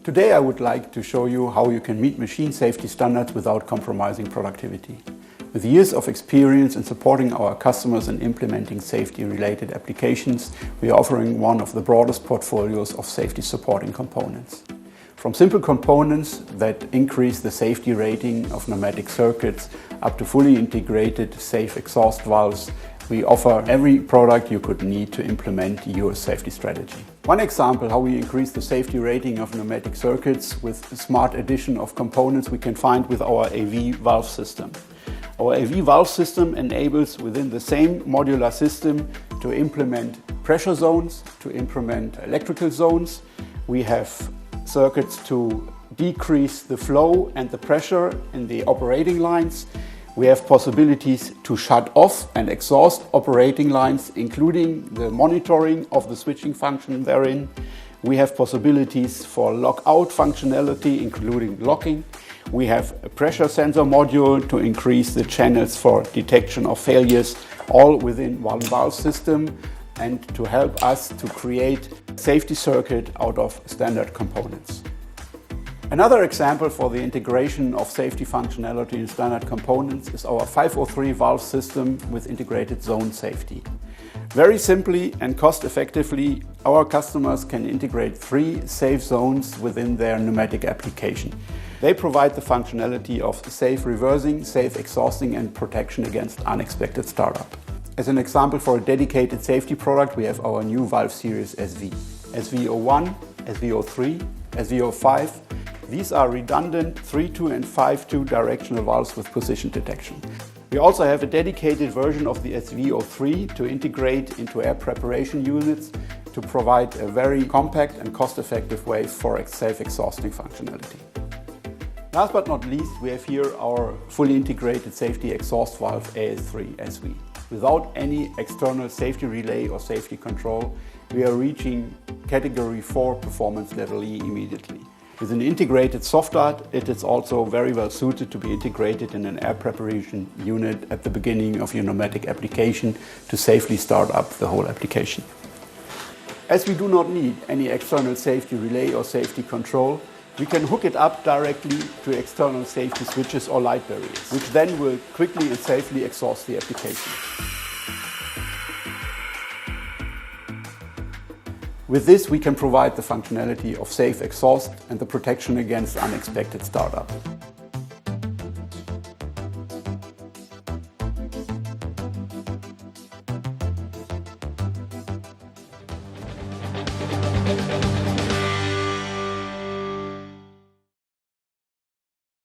Today I would like to show you how you can meet machine safety standards without compromising productivity. With years of experience in supporting our customers in implementing safety-related applications, we are offering one of the broadest portfolios of safety supporting components. From simple components that increase the safety rating of pneumatic circuits up to fully integrated safe exhaust valves, we offer every product you could need to implement your safety strategy. One example how we increase the safety rating of pneumatic circuits with a smart addition of components we can find with our AV valve system. Our AV valve system enables within the same modular system to implement pressure zones, to implement electrical zones. We have circuits to decrease the flow and the pressure in the operating lines. We have possibilities to shut off and exhaust operating lines, including the monitoring of the switching function therein. We have possibilities for lockout functionality, including locking. We have a pressure sensor module to increase the channels for detection of failures, all within one valve system, and to help us to create a safety circuit out of standard components. Another example for the integration of safety functionality in standard components is our 503 valve system with integrated zone safety. Very simply and cost effectively, our customers can integrate 3 safe zones within their pneumatic application. They provide the functionality of safe reversing, safe exhausting and protection against unexpected startup. As an example for a dedicated safety product, we have our new valve series SV. SV01, SV03, SV05. These are redundant 3-2 and 5-2 directional valves with position detection. We also have a dedicated version of the SV03 to integrate into air preparation units to provide a very compact and cost-effective way for safe exhausting functionality. Last but not least, we have here our fully integrated safety exhaust valve AS3 SV. Without any external safety relay or safety control, we are reaching category 4 performance level E immediately. With an integrated soft dart, it is also very well suited to be integrated in an air preparation unit at the beginning of your pneumatic application to safely start up the whole application. As we do not need any external safety relay or safety control, we can hook it up directly to external safety switches or light barriers, which then will quickly and safely exhaust the application. With this, we can provide the functionality of safe exhaust and the protection against unexpected startup.